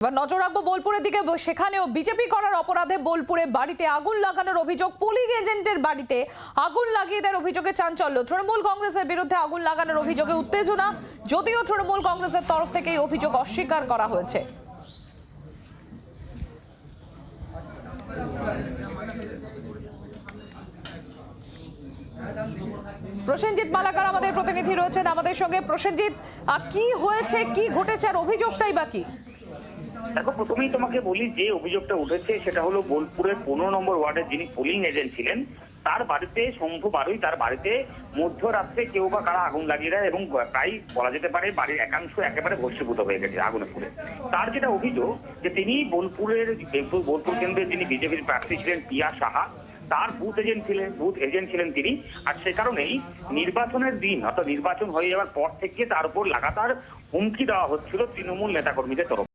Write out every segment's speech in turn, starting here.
এবার নজর রাখবো বোলপুরের দিকে। সেখানেও বিজেপি করার অপরাধে বোলপুরে বাড়িতে আগুন লাগানোর অভিযোগ। পোলিং এজেন্টের বাড়িতে আগুন লাগিয়ে দেওয়ার অভিযোগে চাঞ্চল্য। তৃণমূল কংগ্রেসের বিরুদ্ধে আগুন লাগানোর অভিযোগে উত্তেজনা, যদিও তৃণমূল কংগ্রেসের তরফ থেকে এই অভিযোগ অস্বীকার করা হয়েছে। প্রসেনজিৎ মালাকার আমাদের প্রতিনিধি রয়েছেন আমাদের সঙ্গে। প্রসেনজিৎ, কি হয়েছে, কি ঘটেছে, আর অভিযোগটাই বাকি? দেখো, প্রথমেই তোমাকে বলি যে অভিযোগটা উঠেছে সেটা হলো বোলপুরের 15 নম্বর ওয়ার্ডের যিনি পোলিং এজেন্ট ছিলেন তার বাড়িতে শম্ভু বারুই, তার বাড়িতে মধ্যরাত্রে কেউ বা কারা আগুন লাগিয়ে দেয় এবং প্রায় বলা যেতে পারে বাড়ির একাংশ একেবারে ভস্মীভূত হয়ে গেছে আগুনে পুড়ে। তার যেটা অভিযোগ যে তিনি বোলপুর কেন্দ্রের যিনি বিজেপির প্রার্থী ছিলেন পিয়া সাহা, তার বুথ এজেন্ট ছিলেন তিনি। আর সে কারণেই নির্বাচনের দিন অর্থাৎ নির্বাচন হয়ে যাওয়ার পর থেকে তার উপর লাগাতার হুমকি দেওয়া হচ্ছিল তৃণমূল নেতাকর্মীদের তরফ।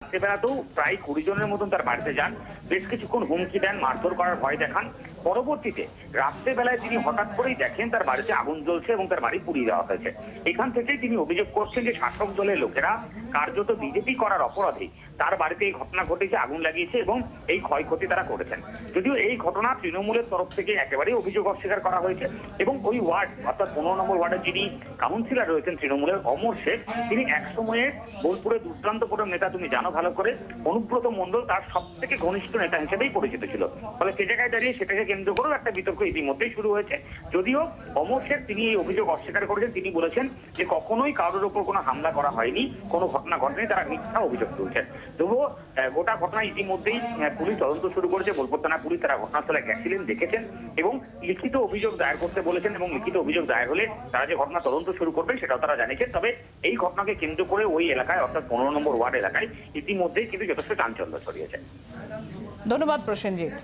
রাত্রেবেলাতেও প্রায় 20 জনের মতন তার বাড়িতে যান, বেশ কিছুক্ষণ হুমকি দেন, মারধর করার ভয় দেখান। পরবর্তীতে রাত্রেবেলায় তিনি হঠাৎ করেই দেখেন তার বাড়িতে আগুন জ্বলছে এবং তার বাড়ি পুড়িয়ে দেওয়া হয়েছে। এখান থেকেই তিনি অভিযোগ করছেন যে শাসক দলের লোকেরা কার্যত বিজেপি করার অপরাধে তার বাড়িতে এই ঘটনা ঘটেছে, আগুন লাগিয়েছে এবং এই ক্ষয়ক্ষতি তারা করেছেন। যদিও এই ঘটনা তৃণমূলের তরফ থেকে একেবারেই অভিযোগ অস্বীকার করা হয়েছে এবং ওই ওয়ার্ড অর্থাৎ 15 নম্বর ওয়ার্ডের যিনি কাউন্সিলর রয়েছেন তৃণমূলের অমর শেখ, তিনি এক সময়ে বোলপুরের দুর্দান্ত কোনো নেতা, তুমি জানো ভালো করে, অনুব্রত মণ্ডল তার সব থেকে ঘনিষ্ঠ নেতা হিসেবেই পরিচিত ছিল। ফলে সে জায়গায় দাঁড়িয়ে সেটাকে কেন্দ্র করেও একটা বিতর্ক ইতিমধ্যেই শুরু হয়েছে। যদিও অমর শেখ তিনি এই অভিযোগ অস্বীকার করেছেন, তিনি বলেছেন যে কখনোই কারোর উপর কোনো হামলা করা হয়নি, কোনো ঘটনা ঘটেনি, তারা মিথ্যা অভিযোগ তুলছেন। তবুও গোটা ঘটনা ইতিমধ্যেই পুলিশ তদন্ত শুরু করেছে। বোলপুর থানা পুলিশ তারা ঘটনাস্থলে গেছিলেন, দেখেছেন এবং লিখিত অভিযোগ দায়ের করতে বলেছেন এবং লিখিত অভিযোগ দায়ের হলে তারা যে ঘটনা তদন্ত শুরু করবেন সেটাও তারা জানিয়েছেন। তবে এই ঘটনাকে কেন্দ্র করে ওই এলাকায় অর্থাৎ 15 নম্বর ওয়ার্ড এলাকায় ইতিমধ্যেই কিন্তু যথেষ্ট চাঞ্চল্য ছড়িয়েছে। ধন্যবাদ প্রসেনজিৎ।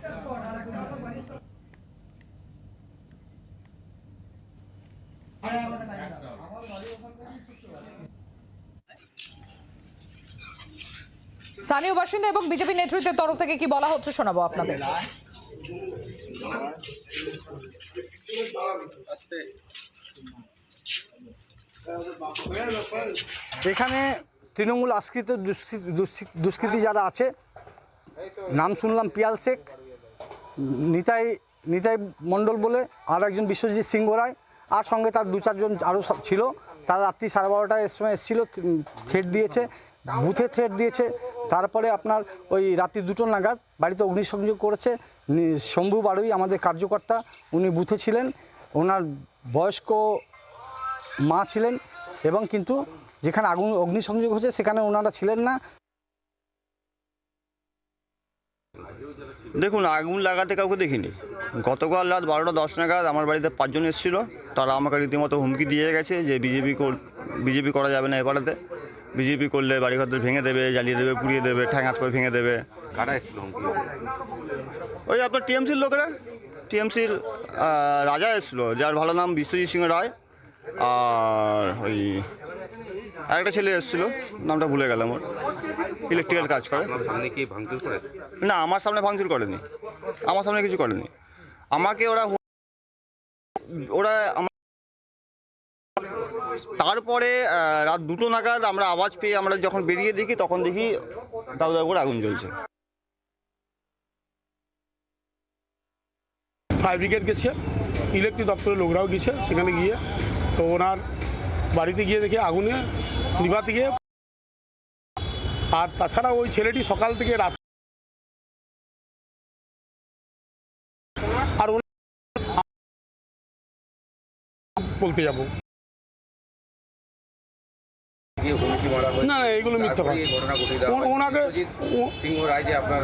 স্থানীয় বাসিন্দা এবং বিজেপি নেতৃত্বের তরফ থেকে কি বলা হচ্ছে শোনাবো আপনাদের। এখানে তৃণমূল আশ্রিত দুষ্কৃতী যারা আছে, নাম শুনলাম পিয়াল শেখ, নিতাই মণ্ডল বলে, আর একজন বিশ্বজিৎ সিংহ রায়, আর সঙ্গে তার 2-4 জন আরও ছিল। তারা রাত্রি 12:30টার সময় এসেছিলো, থ্রেট দিয়েছে, বুথে থ্রেট দিয়েছে। তারপরে আপনার ওই রাত্রি 2টো নাগাদ বাড়িতে অগ্নিসংযোগ করেছে। শম্ভু বারুই আমাদের কার্যকর্তা, উনি বুথে ছিলেন, ওনার বয়স্ক মা ছিলেন এবং কিন্তু যেখানে অগ্নিসংযোগ হয়েছে সেখানে ওনারা ছিলেন না। দেখুন, আগুন লাগাতে কাউকে দেখিনি। গতকাল রাত 12:10 নাগাদ আমার বাড়িতে 5 জন এসেছিল। তারা আমাকে রীতিমতো হুমকি দিয়ে গেছে যে বিজেপি করা যাবে না এ পাড়াতে, বিজেপি করলে বাড়িঘরদের ভেঙে দেবে, জ্বালিয়ে দেবে, পুড়িয়ে দেবে, ঠ্যাঙাত করে ভেঙে দেবে। কারা এসেছিল হুমকি? ওই আপনার টিএমসির লোকেরা, টিএমসির রাজা এসেছিলো, যার ভালো নাম বিশ্বজিৎ সিংহ রায়, আর ওই আরেকটা ছেলে এসেছিলো, নামটা ভুলে গেলাম, ওর ইলেকট্রিক্যাল কাজ করে। সামনে কি ভাঙচুর করে? না, আমার সামনে ভাঙচুর করেনি, আমার সামনে কিছু করেনি। আমাকে ওরা তারপরে রাত 2টো নাগাদ আমরা আওয়াজ পেয়ে আমরা যখন বেরিয়ে দেখি তখন দেখি দাউ দাউ করে আগুন জ্বলছে। ফায়ার ব্রিগেড গেছে, ইলেকট্রিক দপ্তরের লোকরাও গেছে, সেখানে গিয়ে তো ওনার বাড়িতে গিয়ে দেখে আগুনে নিভাতে গিয়ে, আর তাছাড়া ওই ছেলেটি সকাল থেকে রাত আর বলতে যাব না, এগুলো মিথ্যা কথা। ওনাকে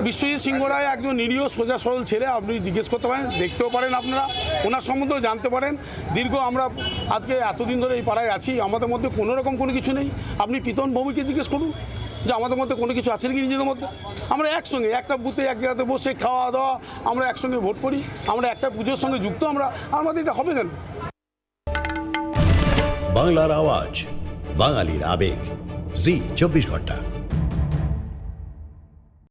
বিশ্বজিৎ সিংহ রায় একজন নিরীহ সোজা সরল ছেলে, আপনি জিজ্ঞেস করতে পারেন, দেখতেও পারেন, আপনারা ওনার সম্বন্ধেও জানতে পারেন। আমরা আজকে এতদিন ধরে এই পাড়ায় আছি, আমাদের মধ্যে কোনো রকম কোনো কিছু নেই। আপনি পিতন ভৌমিককে জিজ্ঞেস করুন যে আমাদের মধ্যে কোনো কিছু আছে নাকি নিজেদের মধ্যে। আমরা একসঙ্গে একটা বুথে এক জায়গাতে বসে খাওয়া দাওয়া, আমরা একসঙ্গে ভোট করি, আমরা একটা পুজোর সঙ্গে যুক্ত। আমাদের এটা হবে কেন? বাংলার আওয়াজ, বাঙালির আবেগ, জি 24 ঘন্টা।